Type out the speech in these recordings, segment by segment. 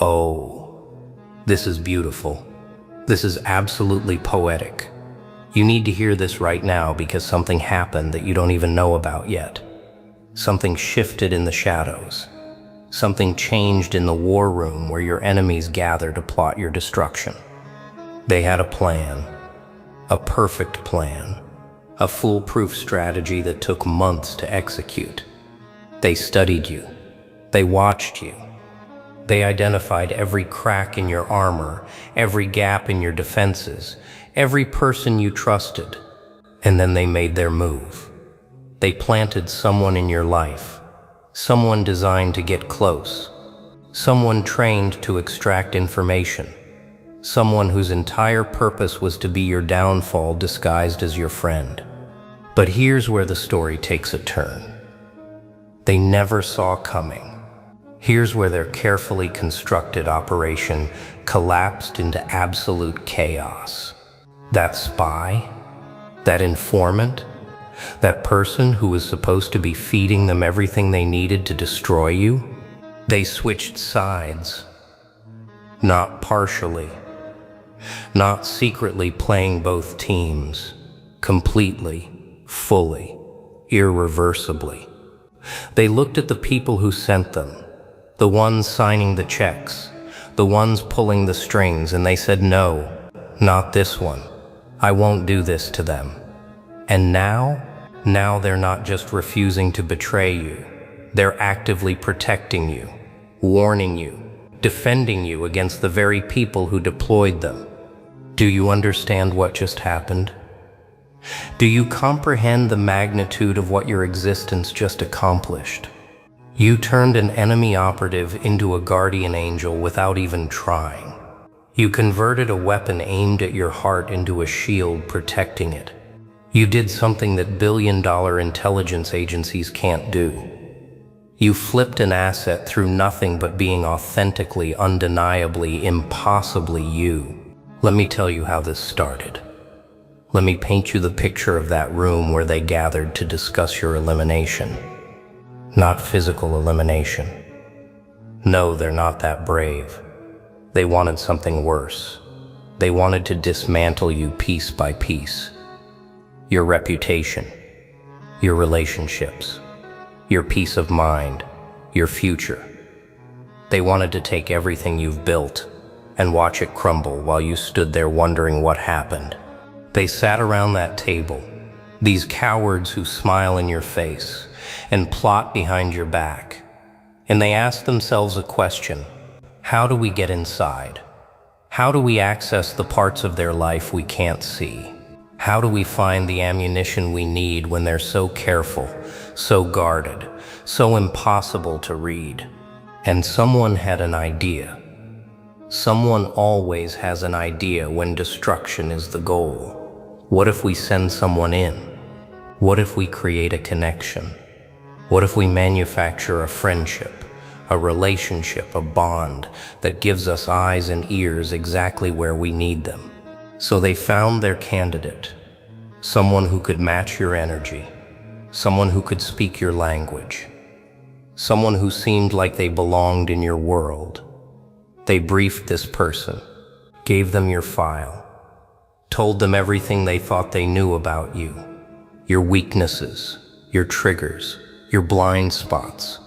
Oh, this is beautiful. This is absolutely poetic. You need to hear this right now because something happened that you don't even know about yet. Something shifted in the shadows. Something changed in the war room where your enemies gather to plot your destruction. They had a plan, a perfect plan, a foolproof strategy that took months to execute. They studied you. They watched you. They identified every crack in your armor, every gap in your defenses, every person you trusted, and then they made their move. They planted someone in your life, someone designed to get close, someone trained to extract information, someone whose entire purpose was to be your downfall disguised as your friend. But here's where the story takes a turn. They never saw coming. Here's where their carefully constructed operation collapsed into absolute chaos. That spy, that informant, that person who was supposed to be feeding them everything they needed to destroy you, they switched sides. Not partially, not secretly playing both teams, completely, fully, irreversibly. They looked at the people who sent them, the ones signing the checks, the ones pulling the strings, and they said, no, not this one. I won't do this to them. And now they're not just refusing to betray you. They're actively protecting you, warning you, defending you against the very people who deployed them. Do you understand what just happened? Do you comprehend the magnitude of what your existence just accomplished? You turned an enemy operative into a guardian angel without even trying. You converted a weapon aimed at your heart into a shield protecting it. You did something that billion-dollar intelligence agencies can't do. You flipped an asset through nothing but being authentically, undeniably, impossibly you. Let me tell you how this started. Let me paint you the picture of that room where they gathered to discuss your elimination. Not physical elimination. No, they're not that brave. They wanted something worse. They wanted to dismantle you piece by piece. Your reputation, your relationships, your peace of mind, your future. They wanted to take everything you've built and watch it crumble while you stood there wondering what happened. They sat around that table, these cowards who smile in your face and plot behind your back. And they asked themselves a question: how do we get inside? How do we access the parts of their life we can't see? How do we find the ammunition we need when they're so careful, so guarded, so impossible to read? And someone had an idea. Someone always has an idea when destruction is the goal. What if we send someone in? What if we create a connection? What if we manufacture a friendship, a relationship, a bond that gives us eyes and ears exactly where we need them? So they found their candidate, someone who could match your energy, someone who could speak your language, someone who seemed like they belonged in your world. They briefed this person, gave them your file, told them everything they thought they knew about you, your weaknesses, your triggers, your blind spots.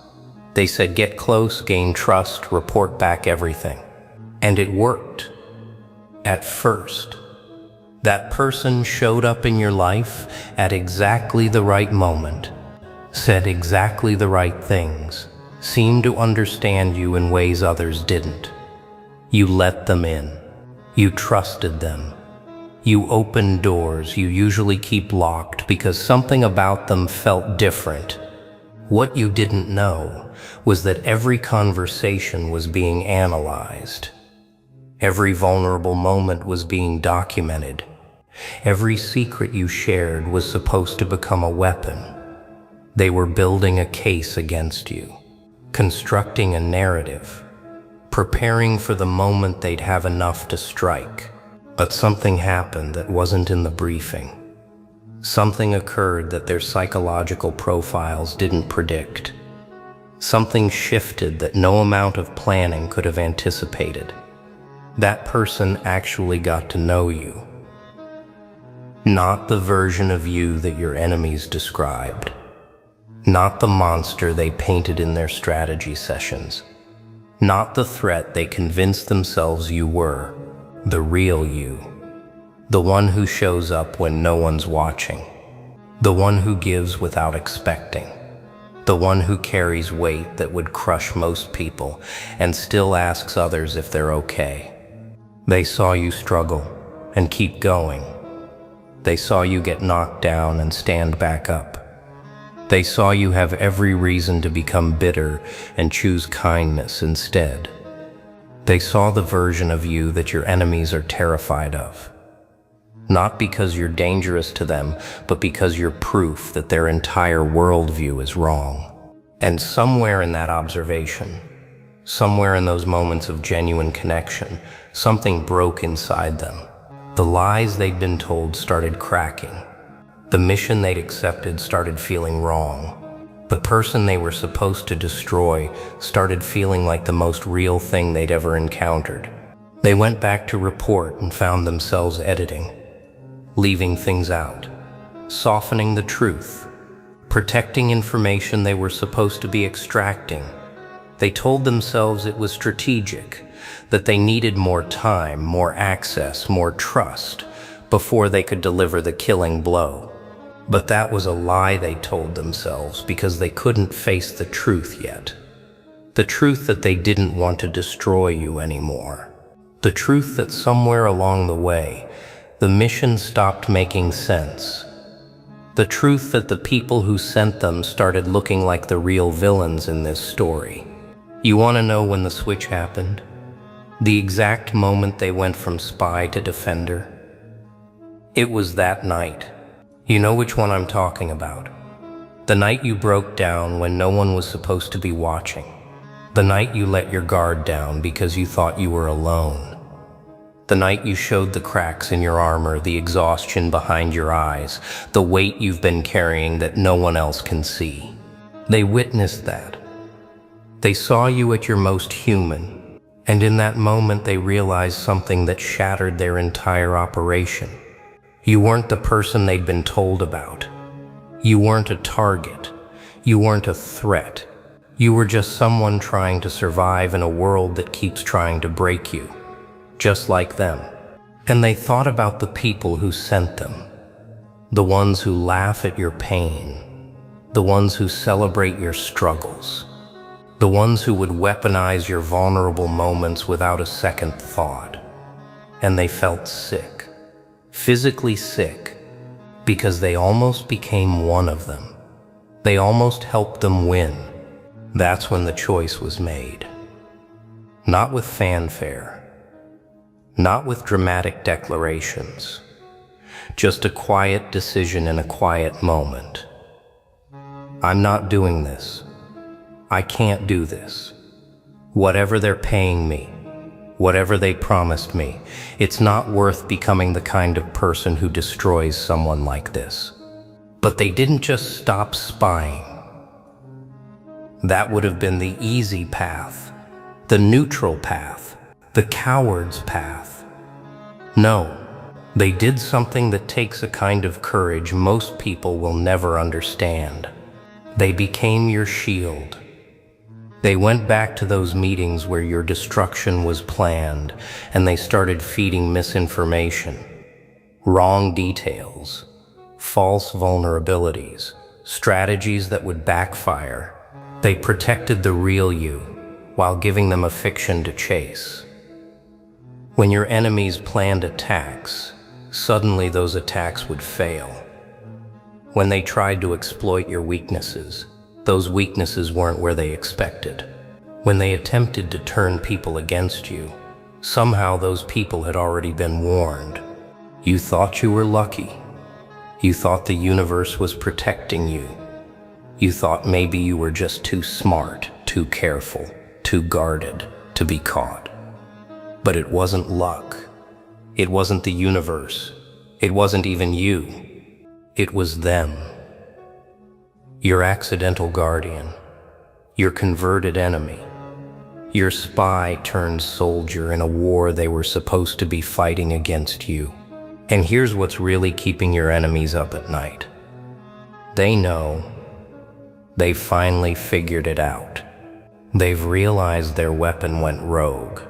They said, get close, gain trust, report back everything. And it worked. At first. That person showed up in your life at exactly the right moment, said exactly the right things, seemed to understand you in ways others didn't. You let them in. You trusted them. You opened doors you usually keep locked because something about them felt different. What you didn't know was that every conversation was being analyzed. Every vulnerable moment was being documented. Every secret you shared was supposed to become a weapon. They were building a case against you, constructing a narrative, preparing for the moment they'd have enough to strike. But something happened that wasn't in the briefing. Something occurred that their psychological profiles didn't predict. Something shifted that no amount of planning could have anticipated. That person actually got to know you. Not the version of you that your enemies described. Not the monster they painted in their strategy sessions. Not the threat they convinced themselves you were. The real you. The one who shows up when no one's watching. The one who gives without expecting. The one who carries weight that would crush most people and still asks others if they're okay. They saw you struggle and keep going. They saw you get knocked down and stand back up. They saw you have every reason to become bitter and choose kindness instead. They saw the version of you that your enemies are terrified of. Not because you're dangerous to them, but because you're proof that their entire worldview is wrong. And somewhere in that observation, somewhere in those moments of genuine connection, something broke inside them. The lies they'd been told started cracking. The mission they'd accepted started feeling wrong. The person they were supposed to destroy started feeling like the most real thing they'd ever encountered. They went back to report and found themselves editing, leaving things out, softening the truth, protecting information they were supposed to be extracting. They told themselves it was strategic, that they needed more time, more access, more trust before they could deliver the killing blow. But that was a lie they told themselves because they couldn't face the truth yet. The truth that they didn't want to destroy you anymore. The truth that somewhere along the way, the mission stopped making sense. The truth that the people who sent them started looking like the real villains in this story. You want to know when the switch happened? The exact moment they went from spy to defender? It was that night. You know which one I'm talking about. The night you broke down when no one was supposed to be watching. The night you let your guard down because you thought you were alone. The night you showed the cracks in your armor, the exhaustion behind your eyes, the weight you've been carrying that no one else can see. They witnessed that. They saw you at your most human, and in that moment they realized something that shattered their entire operation. You weren't the person they'd been told about. You weren't a target. You weren't a threat. You were just someone trying to survive in a world that keeps trying to break you, just like them. And they thought about the people who sent them, the ones who laugh at your pain, the ones who celebrate your struggles, the ones who would weaponize your vulnerable moments without a second thought. And they felt sick. Physically sick, because they almost became one of them. They almost helped them win. That's when the choice was made. Not with fanfare, not with dramatic declarations, just a quiet decision in a quiet moment. I'm not doing this. I can't do this. Whatever they're paying me, whatever they promised me, it's not worth becoming the kind of person who destroys someone like this. But they didn't just stop spying. That would have been the easy path, the neutral path, the coward's path. No, they did something that takes a kind of courage most people will never understand. They became your shield. They went back to those meetings where your destruction was planned, and they started feeding misinformation, wrong details, false vulnerabilities, strategies that would backfire. They protected the real you while giving them a fiction to chase. When your enemies planned attacks, suddenly those attacks would fail. When they tried to exploit your weaknesses, those weaknesses weren't where they expected. When they attempted to turn people against you, somehow those people had already been warned. You thought you were lucky. You thought the universe was protecting you. You thought maybe you were just too smart, too careful, too guarded to be caught. But it wasn't luck. It wasn't the universe. It wasn't even you. It was them. Your accidental guardian, your converted enemy, your spy turned soldier in a war they were supposed to be fighting against you. And here's what's really keeping your enemies up at night. They know. They've finally figured it out. They've realized their weapon went rogue.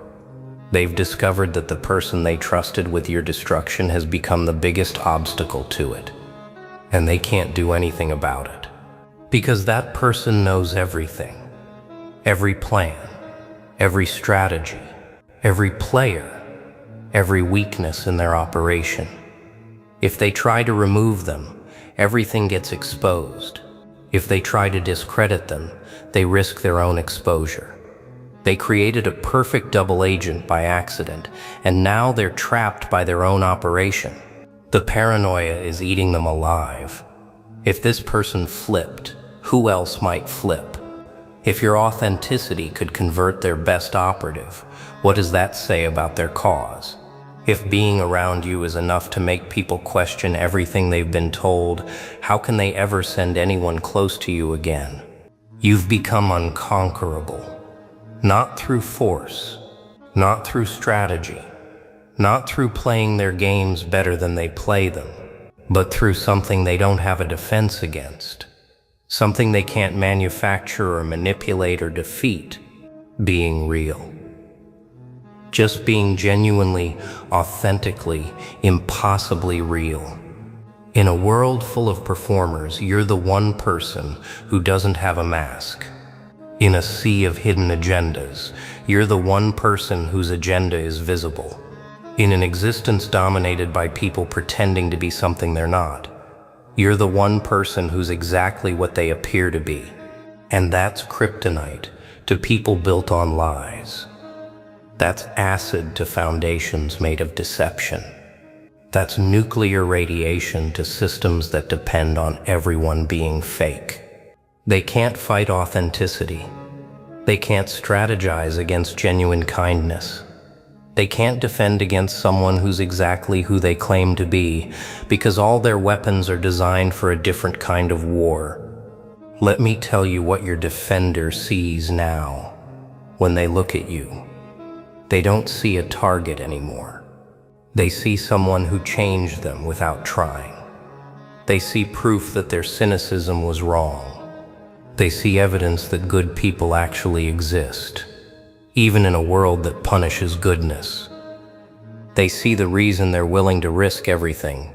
They've discovered that the person they trusted with your destruction has become the biggest obstacle to it. And they can't do anything about it. Because that person knows everything. Every plan, every strategy, every player, every weakness in their operation. If they try to remove them, everything gets exposed. If they try to discredit them, they risk their own exposure. They created a perfect double agent by accident, and now they're trapped by their own operation. The paranoia is eating them alive. If this person flipped, who else might flip? If your authenticity could convert their best operative, what does that say about their cause? If being around you is enough to make people question everything they've been told, how can they ever send anyone close to you again? You've become unconquerable. Not through force, not through strategy, not through playing their games better than they play them, but through something they don't have a defense against. Something they can't manufacture or manipulate or defeat. Being real. Just being genuinely, authentically, impossibly real. In a world full of performers, you're the one person who doesn't have a mask. In a sea of hidden agendas, you're the one person whose agenda is visible. In an existence dominated by people pretending to be something they're not, you're the one person who's exactly what they appear to be. And that's kryptonite to people built on lies. That's acid to foundations made of deception. That's nuclear radiation to systems that depend on everyone being fake. They can't fight authenticity. They can't strategize against genuine kindness. They can't defend against someone who's exactly who they claim to be, because all their weapons are designed for a different kind of war. Let me tell you what your defender sees now. When they look at you, they don't see a target anymore. They see someone who changed them without trying. They see proof that their cynicism was wrong. They see evidence that good people actually exist, even in a world that punishes goodness. They see the reason they're willing to risk everything,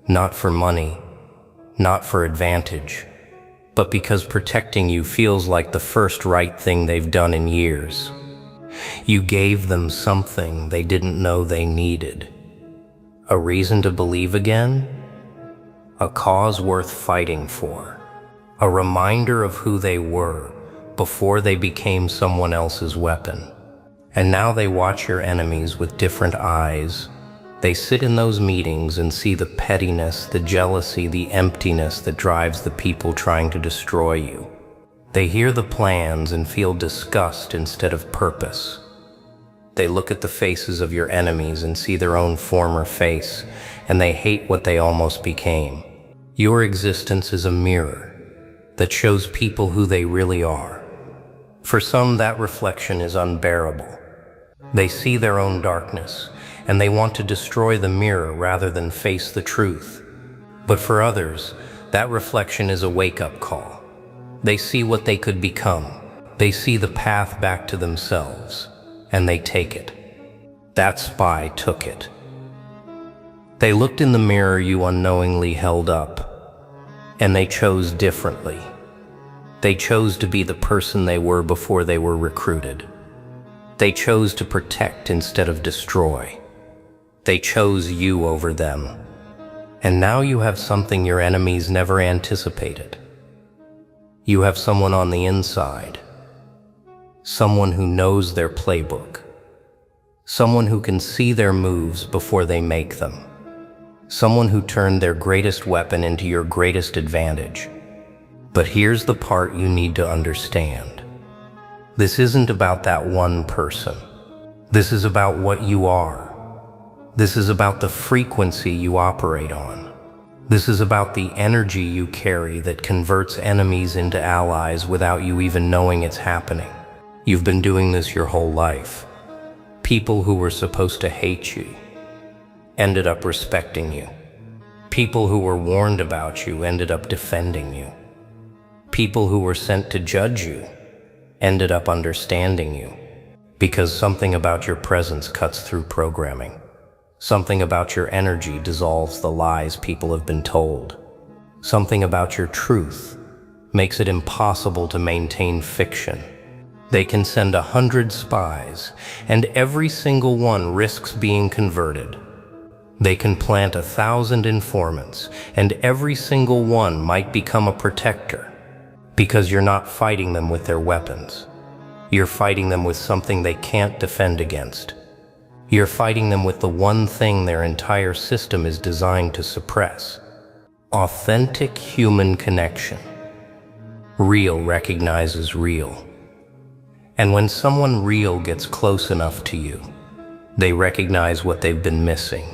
not for money, not for advantage, but because protecting you feels like the first right thing they've done in years. You gave them something they didn't know they needed. A reason to believe again? A cause worth fighting for. A reminder of who they were before they became someone else's weapon. And now they watch your enemies with different eyes. They sit in those meetings and see the pettiness, the jealousy, the emptiness that drives the people trying to destroy you. They hear the plans and feel disgust instead of purpose. They look at the faces of your enemies and see their own former face, and they hate what they almost became. Your existence is a mirror that shows people who they really are. For some, that reflection is unbearable. They see their own darkness, and they want to destroy the mirror rather than face the truth. But for others, that reflection is a wake-up call. They see what they could become. They see the path back to themselves, and they take it. That spy took it. They looked in the mirror you unknowingly held up, and they chose differently. They chose to be the person they were before they were recruited. They chose to protect instead of destroy. They chose you over them. And now you have something your enemies never anticipated. You have someone on the inside. Someone who knows their playbook. Someone who can see their moves before they make them. Someone who turned their greatest weapon into your greatest advantage. But here's the part you need to understand. This isn't about that one person. This is about what you are. This is about the frequency you operate on. This is about the energy you carry that converts enemies into allies without you even knowing it's happening. You've been doing this your whole life. People who were supposed to hate you ended up respecting you. People who were warned about you ended up defending you. People who were sent to judge you ended up understanding you, because something about your presence cuts through programming. Something about your energy dissolves the lies people have been told. Something about your truth makes it impossible to maintain fiction. They can send 100 spies, and every single one risks being converted. They can plant 1,000 informants, and every single one might become a protector, because you're not fighting them with their weapons. You're fighting them with something they can't defend against. You're fighting them with the one thing their entire system is designed to suppress: authentic human connection. Real recognizes real. And when someone real gets close enough to you, they recognize what they've been missing.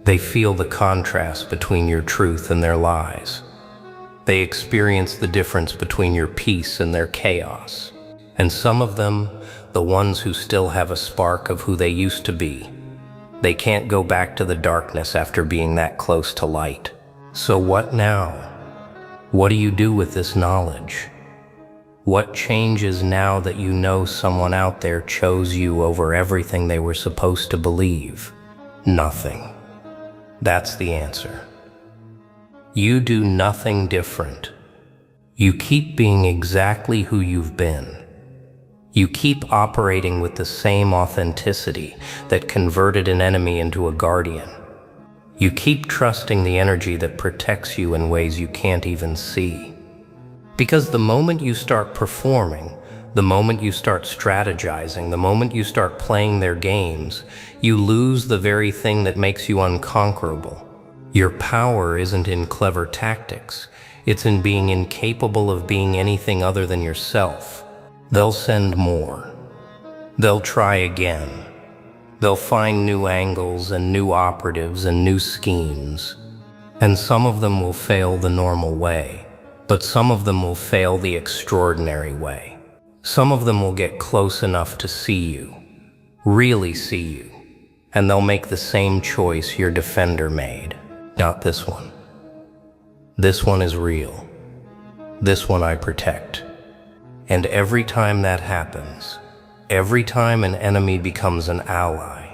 They feel the contrast between your truth and their lies. They experience the difference between your peace and their chaos. And some of them, the ones who still have a spark of who they used to be, they can't go back to the darkness after being that close to light. So what now? What do you do with this knowledge? What changes now that you know someone out there chose you over everything they were supposed to believe? Nothing. That's the answer. You do nothing different. You keep being exactly who you've been. You keep operating with the same authenticity that converted an enemy into a guardian. You keep trusting the energy that protects you in ways you can't even see. Because the moment you start performing, the moment you start strategizing, the moment you start playing their games, you lose the very thing that makes you unconquerable. Your power isn't in clever tactics. It's in being incapable of being anything other than yourself. They'll send more. They'll try again. They'll find new angles and new operatives and new schemes. And some of them will fail the normal way, but some of them will fail the extraordinary way. Some of them will get close enough to see you, really see you, and they'll make the same choice your defender made. Not this one. This one is real. This one I protect. And every time that happens, every time an enemy becomes an ally,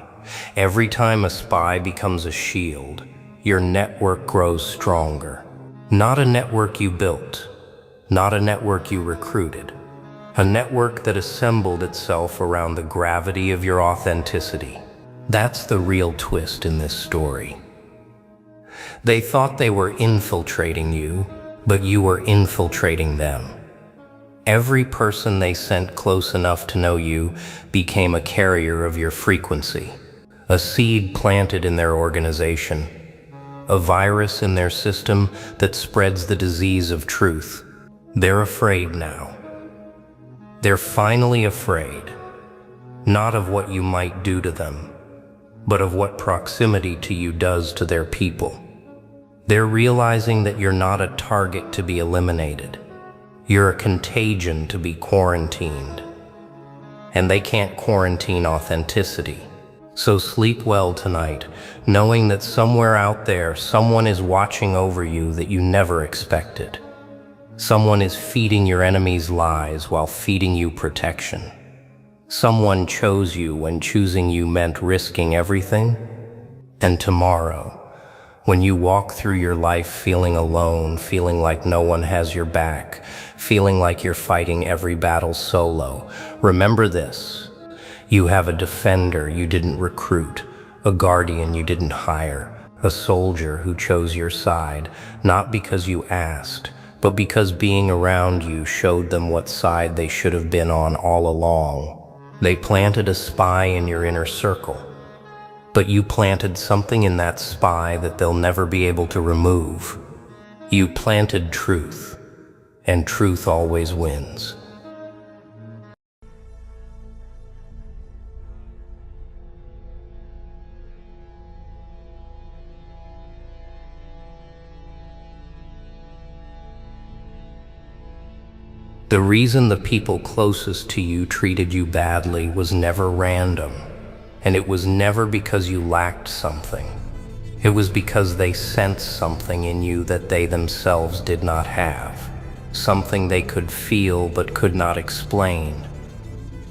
every time a spy becomes a shield, your network grows stronger. Not a network you built, not a network you recruited, a network that assembled itself around the gravity of your authenticity. That's the real twist in this story. They thought they were infiltrating you, but you were infiltrating them. Every person they sent close enough to know you became a carrier of your frequency, a seed planted in their organization, a virus in their system that spreads the disease of truth. They're afraid now. They're finally afraid, not of what you might do to them, but of what proximity to you does to their people. They're realizing that you're not a target to be eliminated. You're a contagion to be quarantined. And they can't quarantine authenticity. So sleep well tonight, knowing that somewhere out there, someone is watching over you that you never expected. Someone is feeding your enemies lies while feeding you protection. Someone chose you when choosing you meant risking everything. And tomorrow, when you walk through your life feeling alone, feeling like no one has your back, feeling like you're fighting every battle solo, remember this: you have a defender you didn't recruit, a guardian you didn't hire, a soldier who chose your side, not because you asked, but because being around you showed them what side they should have been on all along. They planted a spy in your inner circle, but you planted something in that spy that they'll never be able to remove. You planted truth, and truth always wins. The reason the people closest to you treated you badly was never random, and it was never because you lacked something. It was because they sensed something in you that they themselves did not have, something they could feel but could not explain,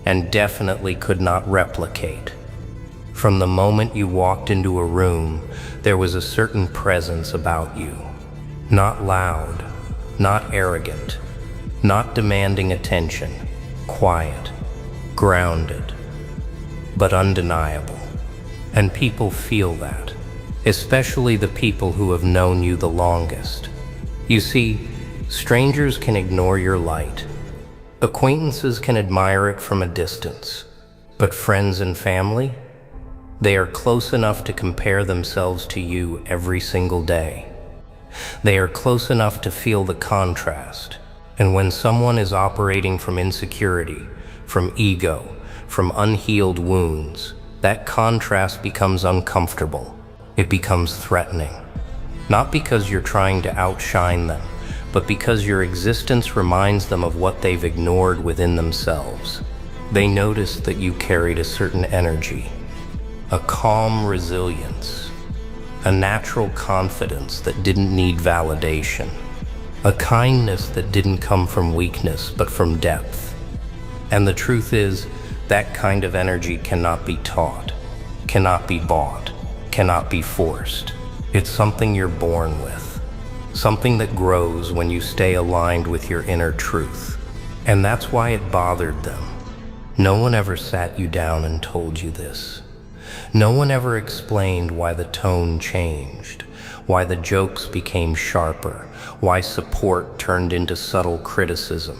and definitely could not replicate. From the moment you walked into a room, there was a certain presence about you. Not loud, not arrogant, not demanding attention, quiet, grounded, but undeniable. And people feel that, especially the people who have known you the longest. You see, strangers can ignore your light. Acquaintances can admire it from a distance. But friends and family? They are close enough to compare themselves to you every single day. They are close enough to feel the contrast. And when someone is operating from insecurity, from ego, from unhealed wounds, that contrast becomes uncomfortable. It becomes threatening. Not because you're trying to outshine them, but because your existence reminds them of what they've ignored within themselves. They notice that you carried a certain energy, a calm resilience, a natural confidence that didn't need validation, a kindness that didn't come from weakness but from depth. And the truth is, that kind of energy cannot be taught, cannot be bought, cannot be forced. It's something you're born with, something that grows when you stay aligned with your inner truth. And that's why it bothered them. No one ever sat you down and told you this. No one ever explained why the tone changed, why the jokes became sharper, why support turned into subtle criticism.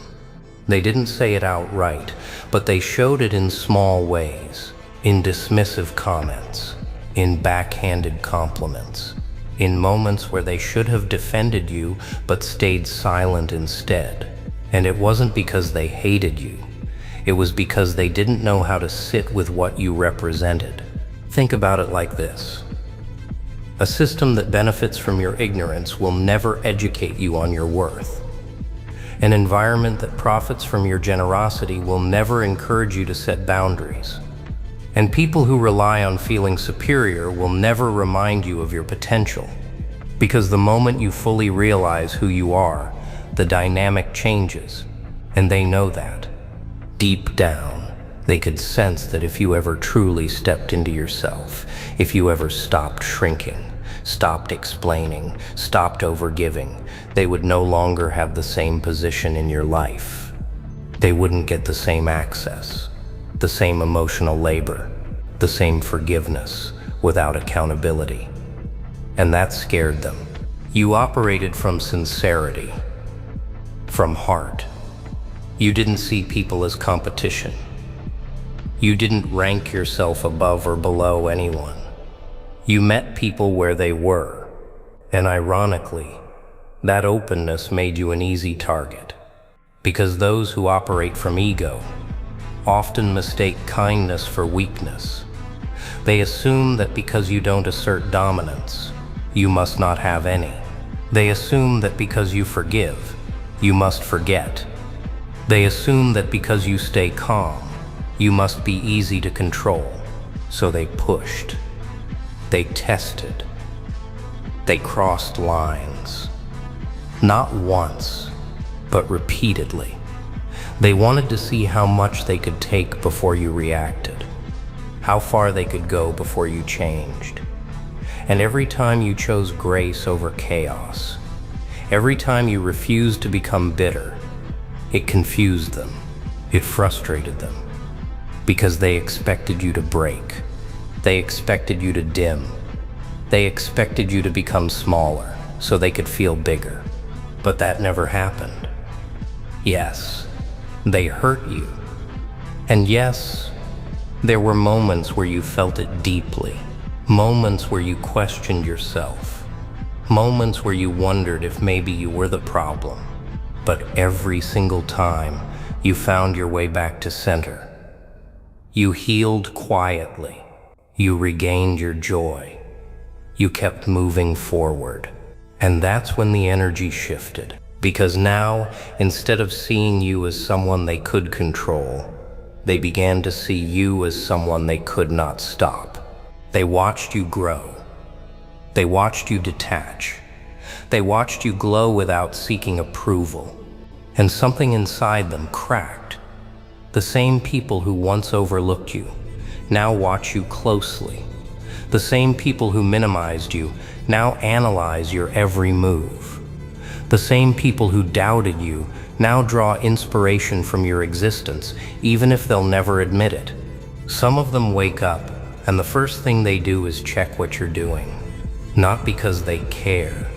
They didn't say it outright, but they showed it in small ways, in dismissive comments, in backhanded compliments, in moments where they should have defended you but stayed silent instead. And it wasn't because they hated you. It was because they didn't know how to sit with what you represented. Think about it like this. A system that benefits from your ignorance will never educate you on your worth. An environment that profits from your generosity will never encourage you to set boundaries. And people who rely on feeling superior will never remind you of your potential. Because the moment you fully realize who you are, the dynamic changes, and they know that. Deep down, they could sense that if you ever truly stepped into yourself, if you ever stopped shrinking, stopped explaining, stopped overgiving, they would no longer have the same position in your life. They wouldn't get the same access, the same emotional labor, the same forgiveness without accountability. And that scared them. You operated from sincerity, from heart. You didn't see people as competition. You didn't rank yourself above or below anyone. You met people where they were, and ironically, that openness made you an easy target. Because those who operate from ego often mistake kindness for weakness. They assume that because you don't assert dominance, you must not have any. They assume that because you forgive, you must forget. They assume that because you stay calm, you must be easy to control. So they pushed. They tested. They crossed lines. Not once, but repeatedly. They wanted to see how much they could take before you reacted, how far they could go before you changed. And every time you chose grace over chaos, every time you refused to become bitter, it confused them, it frustrated them, because they expected you to break. They expected you to dim. They expected you to become smaller so they could feel bigger. But that never happened. Yes, they hurt you. And yes, there were moments where you felt it deeply. Moments where you questioned yourself. Moments where you wondered if maybe you were the problem. But every single time, you found your way back to center. You healed quietly. You regained your joy. You kept moving forward. And that's when the energy shifted. Because now, instead of seeing you as someone they could control, they began to see you as someone they could not stop. They watched you grow. They watched you detach. They watched you glow without seeking approval. And something inside them cracked. The same people who once overlooked you now watch you closely. The same people who minimized you now analyze your every move. The same people who doubted you now draw inspiration from your existence, even if they'll never admit it. Some of them wake up, and the first thing they do is check what you're doing. Not because they care,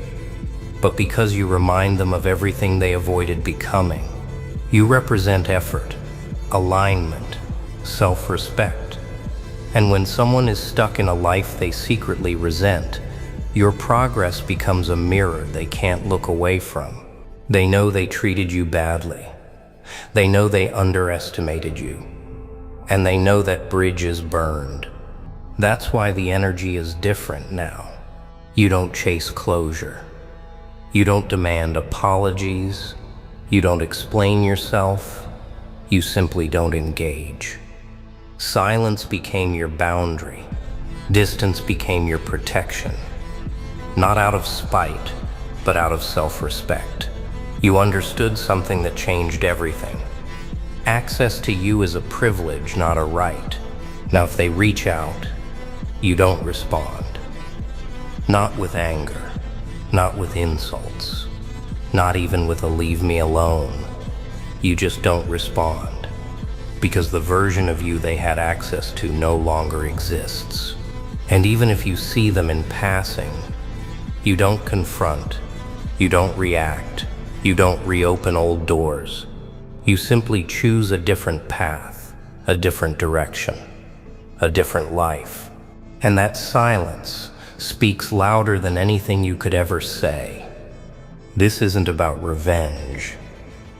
but because you remind them of everything they avoided becoming. You represent effort, alignment, self-respect. And when someone is stuck in a life they secretly resent, your progress becomes a mirror they can't look away from. They know they treated you badly. They know they underestimated you. And they know that bridge is burned. That's why the energy is different now. You don't chase closure. You don't demand apologies. You don't explain yourself. You simply don't engage. Silence became your boundary. Distance became your protection. Not out of spite, but out of self-respect. You understood something that changed everything. Access to you is a privilege, not a right. Now, if they reach out, you don't respond. Not with anger, not with insults, not even with a leave me alone. You just don't respond, because the version of you they had access to no longer exists. And even if you see them in passing, you don't confront, you don't react, you don't reopen old doors. You simply choose a different path, a different direction, a different life. And that silence speaks louder than anything you could ever say. This isn't about revenge.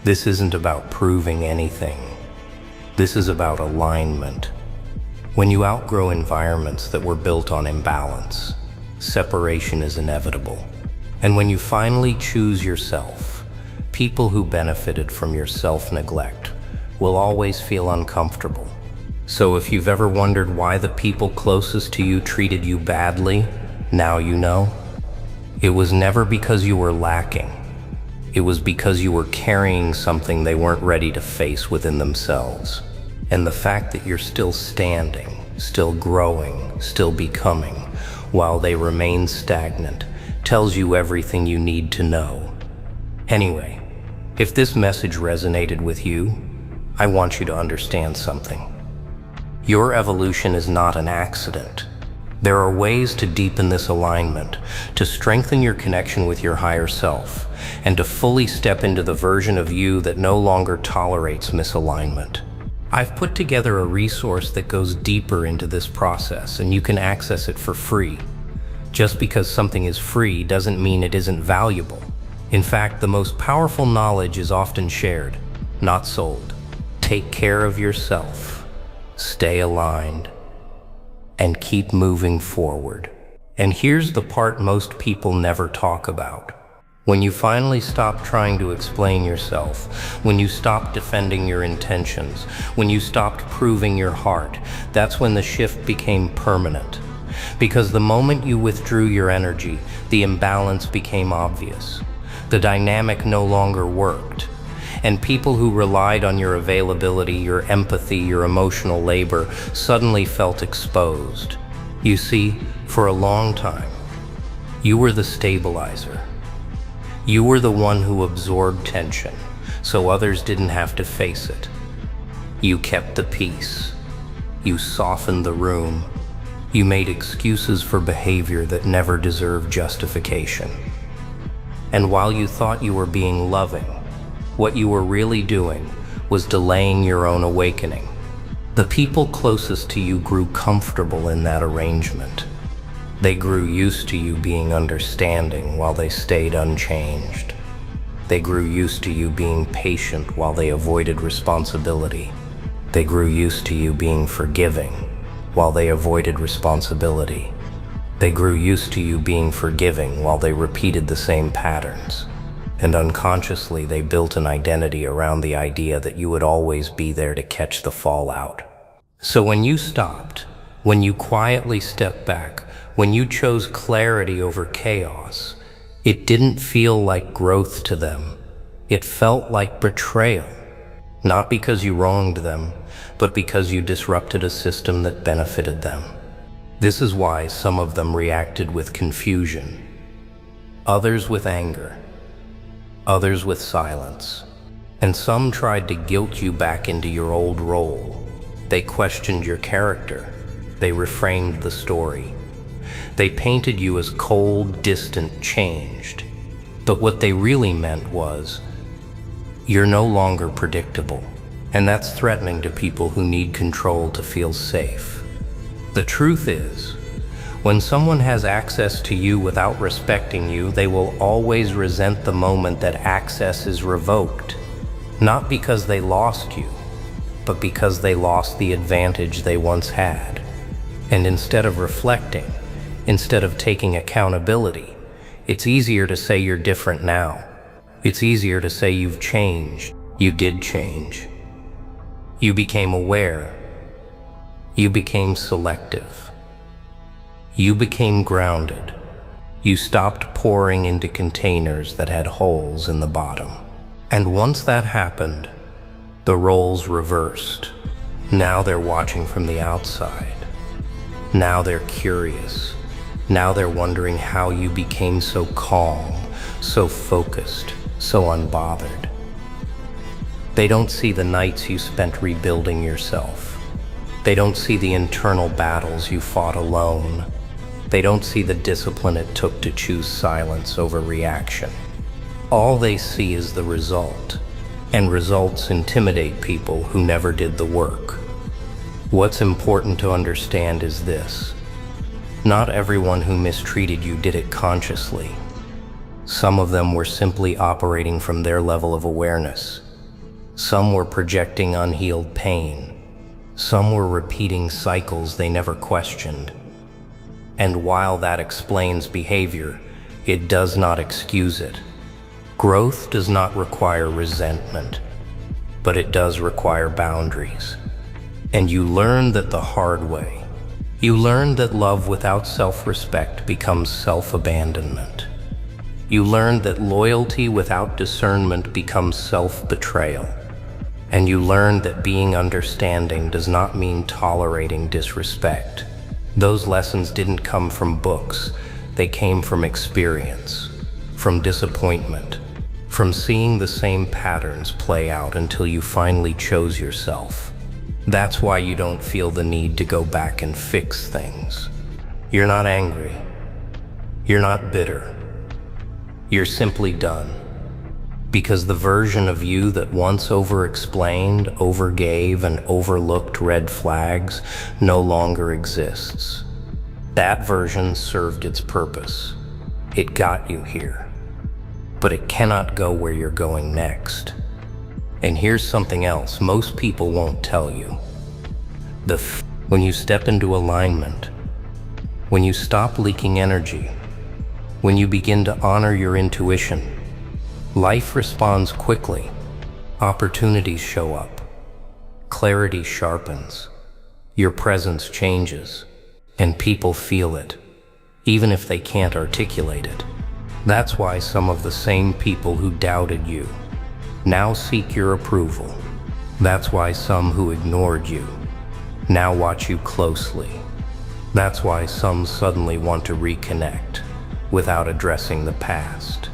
This isn't about proving anything. This is about alignment. When you outgrow environments that were built on imbalance, separation is inevitable. And when you finally choose yourself, people who benefited from your self-neglect will always feel uncomfortable. So if you've ever wondered why the people closest to you treated you badly, now you know. It was never because you were lacking. It was because you were carrying something they weren't ready to face within themselves. And the fact that you're still standing, still growing, still becoming, while they remain stagnant, tells you everything you need to know. Anyway, if this message resonated with you, I want you to understand something. Your evolution is not an accident. There are ways to deepen this alignment, to strengthen your connection with your higher self, and to fully step into the version of you that no longer tolerates misalignment. I've put together a resource that goes deeper into this process, and you can access it for free. Just because something is free doesn't mean it isn't valuable. In fact, the most powerful knowledge is often shared, not sold. Take care of yourself, stay aligned, and keep moving forward. And here's the part most people never talk about. When you finally stop trying to explain yourself, when you stop defending your intentions, when you stopped proving your heart, that's when the shift became permanent. Because the moment you withdrew your energy, the imbalance became obvious. The dynamic no longer worked. And people who relied on your availability, your empathy, your emotional labor suddenly felt exposed. You see, for a long time, you were the stabilizer. You were the one who absorbed tension, so others didn't have to face it. You kept the peace. You softened the room. You made excuses for behavior that never deserved justification. And while you thought you were being loving, what you were really doing was delaying your own awakening. The people closest to you grew comfortable in that arrangement. They grew used to you being understanding while they stayed unchanged. They grew used to you being patient while they avoided responsibility. They grew used to you being forgiving while they avoided responsibility. They grew used to you being forgiving while they repeated the same patterns. And unconsciously, they built an identity around the idea that you would always be there to catch the fallout. So when you stopped, when you quietly stepped back, when you chose clarity over chaos, it didn't feel like growth to them. It felt like betrayal. Not because you wronged them, but because you disrupted a system that benefited them. This is why some of them reacted with confusion, others with anger, others with silence, and some tried to guilt you back into your old role. They questioned your character. They reframed the story. They painted you as cold, distant, changed. But what they really meant was, you're no longer predictable. And that's threatening to people who need control to feel safe. The truth is, when someone has access to you without respecting you, they will always resent the moment that access is revoked. Not because they lost you, but because they lost the advantage they once had. And instead of reflecting, instead of taking accountability, it's easier to say you're different now. It's easier to say you've changed. You did change. You became aware. You became selective. You became grounded. You stopped pouring into containers that had holes in the bottom. And once that happened, the roles reversed. Now they're watching from the outside. Now they're curious. Now they're wondering how you became so calm, so focused, so unbothered. They don't see the nights you spent rebuilding yourself. They don't see the internal battles you fought alone. They don't see the discipline it took to choose silence over reaction. All they see is the result, and results intimidate people who never did the work. What's important to understand is this: not everyone who mistreated you did it consciously. Some of them were simply operating from their level of awareness. Some were projecting unhealed pain. Some were repeating cycles they never questioned. And while that explains behavior, it does not excuse it. Growth does not require resentment, but it does require boundaries. And you learn that the hard way. You learn that love without self-respect becomes self-abandonment. You learn that loyalty without discernment becomes self-betrayal. And you learn that being understanding does not mean tolerating disrespect. Those lessons didn't come from books. They came from experience, from disappointment, from seeing the same patterns play out until you finally chose yourself. That's why you don't feel the need to go back and fix things. You're not angry. You're not bitter. You're simply done. Because the version of you that once over-explained, overgave, and overlooked red flags no longer exists. That version served its purpose. It got you here. But it cannot go where you're going next. And here's something else most people won't tell you. When you step into alignment, when you stop leaking energy, when you begin to honor your intuition, life responds quickly. Opportunities show up. Clarity sharpens. Your presence changes. And people feel it, even if they can't articulate it. That's why some of the same people who doubted you now seek your approval. That's why some who ignored you now watch you closely. That's why some suddenly want to reconnect without addressing the past.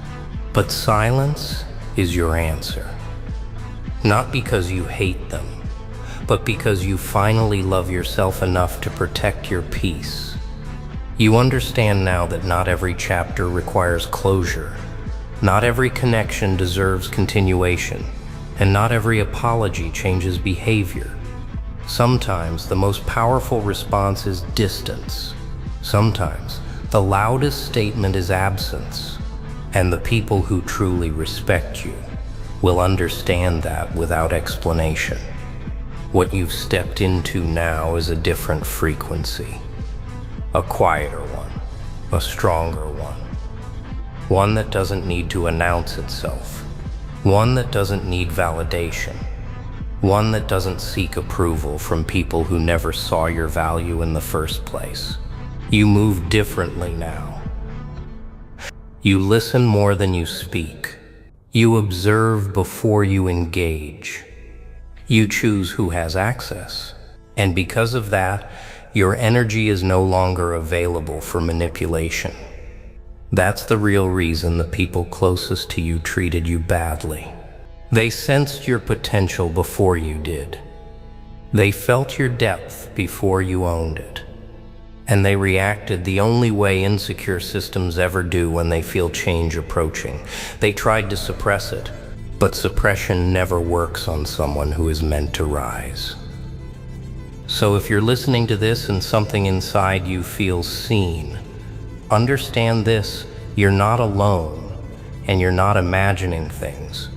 But silence is your answer. Not because you hate them, but because you finally love yourself enough to protect your peace. You understand now that not every chapter requires closure. Not every connection deserves continuation, and not every apology changes behavior. Sometimes the most powerful response is distance. Sometimes the loudest statement is absence. And the people who truly respect you will understand that without explanation. What you've stepped into now is a different frequency. A quieter one, a stronger one. one that doesn't need to announce itself, one that doesn't need validation, one that doesn't seek approval from people who never saw your value in the first place. You move differently now. You listen more than you speak. You observe before you engage. You choose who has access. And because of that, your energy is no longer available for manipulation. That's the real reason the people closest to you treated you badly. They sensed your potential before you did. They felt your depth before you owned it. And they reacted the only way insecure systems ever do when they feel change approaching. They tried to suppress it, but suppression never works on someone who is meant to rise. So if you're listening to this and something inside you feels seen, understand this: you're not alone, and you're not imagining things.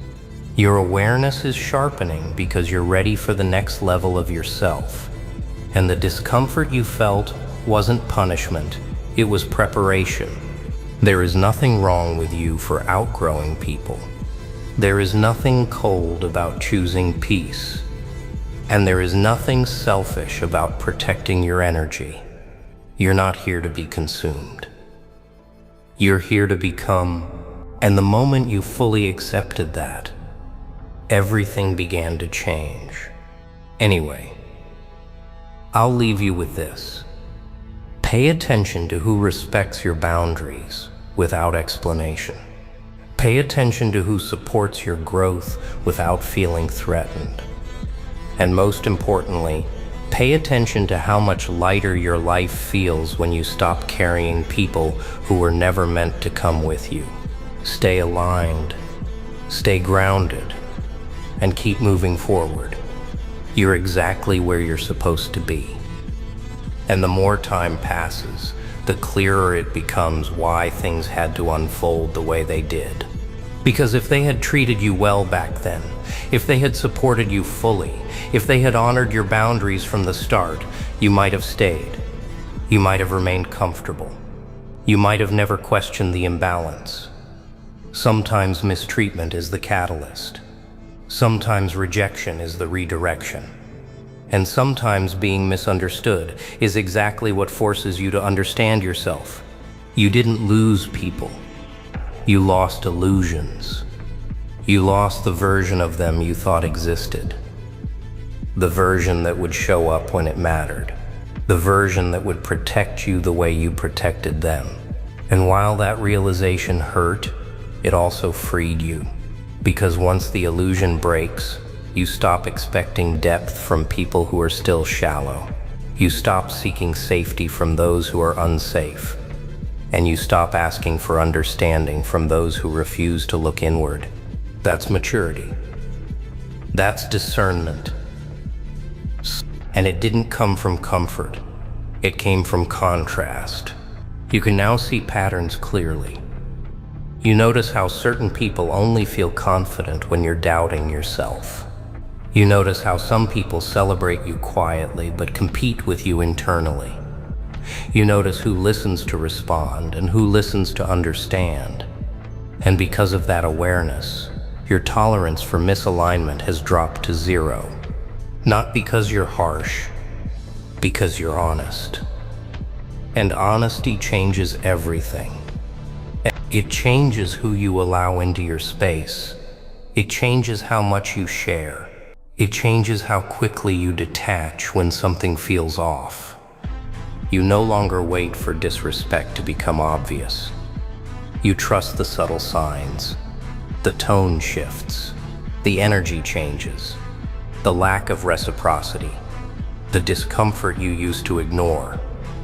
Your awareness is sharpening because you're ready for the next level of yourself. And the discomfort you felt wasn't punishment, it was preparation. There is nothing wrong with you for outgrowing people. There is nothing cold about choosing peace. And there is nothing selfish about protecting your energy. You're not here to be consumed. You're here to become, and the moment you fully accepted that, everything began to change. Anyway, I'll leave you with this. Pay attention to who respects your boundaries without explanation. Pay attention to who supports your growth without feeling threatened. And most importantly, pay attention to how much lighter your life feels when you stop carrying people who were never meant to come with you. Stay aligned, stay grounded, and keep moving forward. You're exactly where you're supposed to be. And the more time passes, the clearer it becomes why things had to unfold the way they did. Because if they had treated you well back then, if they had supported you fully, if they had honored your boundaries from the start, you might have stayed. You might have remained comfortable. You might have never questioned the imbalance. Sometimes mistreatment is the catalyst. Sometimes rejection is the redirection. And sometimes being misunderstood is exactly what forces you to understand yourself. You didn't lose people. You lost illusions. You lost the version of them you thought existed. The version that would show up when it mattered. The version that would protect you the way you protected them. And while that realization hurt, it also freed you. Because once the illusion breaks, you stop expecting depth from people who are still shallow. You stop seeking safety from those who are unsafe. And you stop asking for understanding from those who refuse to look inward. That's maturity. That's discernment. And it didn't come from comfort. It came from contrast. You can now see patterns clearly. You notice how certain people only feel confident when you're doubting yourself. You notice how some people celebrate you quietly but compete with you internally. You notice who listens to respond and who listens to understand. And because of that awareness, your tolerance for misalignment has dropped to zero. Not because you're harsh, because you're honest. And honesty changes everything. It changes who you allow into your space. It changes how much you share. It changes how quickly you detach when something feels off. You no longer wait for disrespect to become obvious. You trust the subtle signs. The tone shifts. The energy changes. The lack of reciprocity. The discomfort you used to ignore,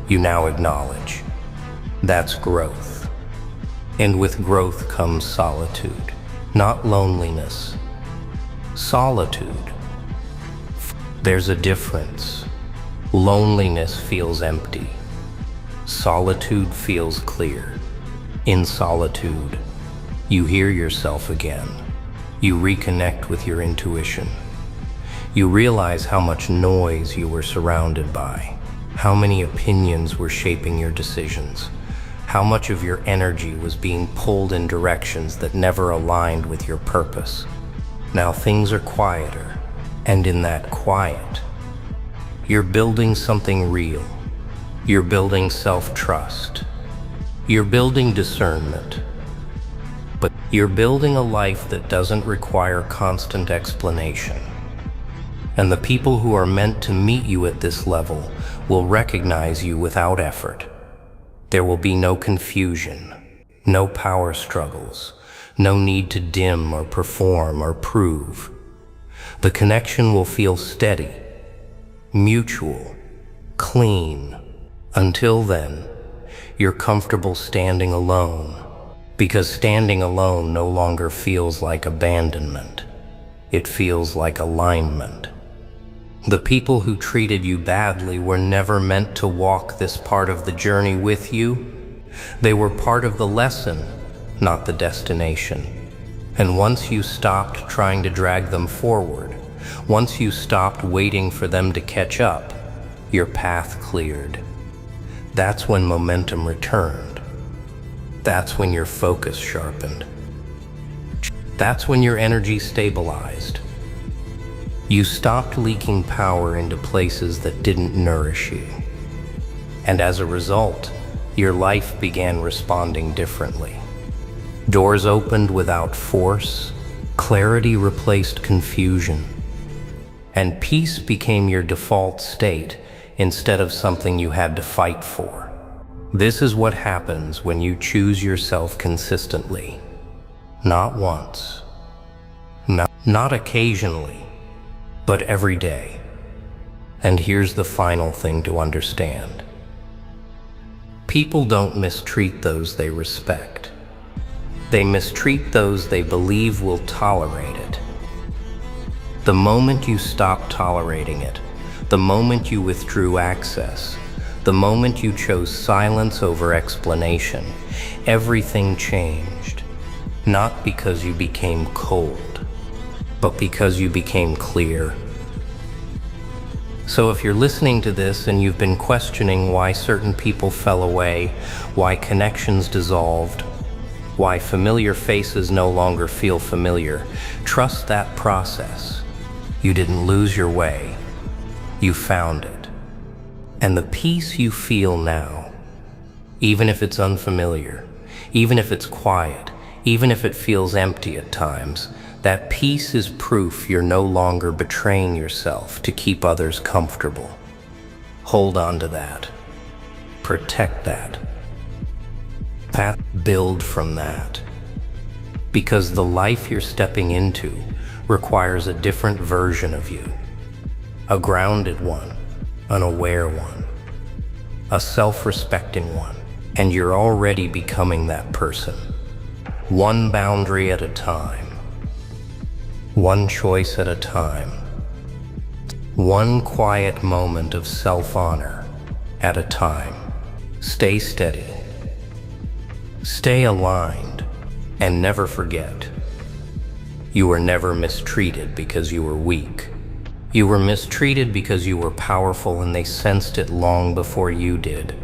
you now acknowledge. That's growth. And with growth comes solitude, not loneliness. Solitude. There's a difference. Loneliness feels empty. Solitude feels clear. In solitude, you hear yourself again. You reconnect with your intuition. You realize how much noise you were surrounded by, how many opinions were shaping your decisions, How much of your energy was being pulled in directions that never aligned with your purpose? Now things are quieter, and in that quiet, you're building something real. You're building self-trust. You're building discernment. But you're building a life that doesn't require constant explanation. And the people who are meant to meet you at this level will recognize you without effort. There will be no confusion, no power struggles, no need to dim or perform or prove. The connection will feel steady, mutual, clean. Until then, you're comfortable standing alone, because standing alone no longer feels like abandonment. It feels like alignment. The people who treated you badly were never meant to walk this part of the journey with you. They were part of the lesson, not the destination. And once you stopped trying to drag them forward, once you stopped waiting for them to catch up, your path cleared. That's when momentum returned. That's when your focus sharpened. That's when your energy stabilized. You stopped leaking power into places that didn't nourish you. And as a result, your life began responding differently. Doors opened without force, clarity replaced confusion, and peace became your default state instead of something you had to fight for. This is what happens when you choose yourself consistently. Not once, not occasionally, but every day. And here's the final thing to understand. People don't mistreat those they respect. They mistreat those they believe will tolerate it. The moment you stopped tolerating it, the moment you withdrew access, the moment you chose silence over explanation, everything changed. Not because you became cold, but because you became clear. So if you're listening to this and you've been questioning why certain people fell away, why connections dissolved, why familiar faces no longer feel familiar, trust that process. You didn't lose your way. You found it. And the peace you feel now, even if it's unfamiliar, even if it's quiet, even if it feels empty at times, that peace is proof you're no longer betraying yourself to keep others comfortable. Hold on to that. Protect that. Build from that. Because the life you're stepping into requires a different version of you. A grounded one, an aware one, a self-respecting one. And you're already becoming that person. One boundary at a time. One choice at a time. One quiet moment of self-honor at a time. Stay steady. Stay aligned. And never forget, you were never mistreated because you were weak. You were mistreated because you were powerful and they sensed it long before you did.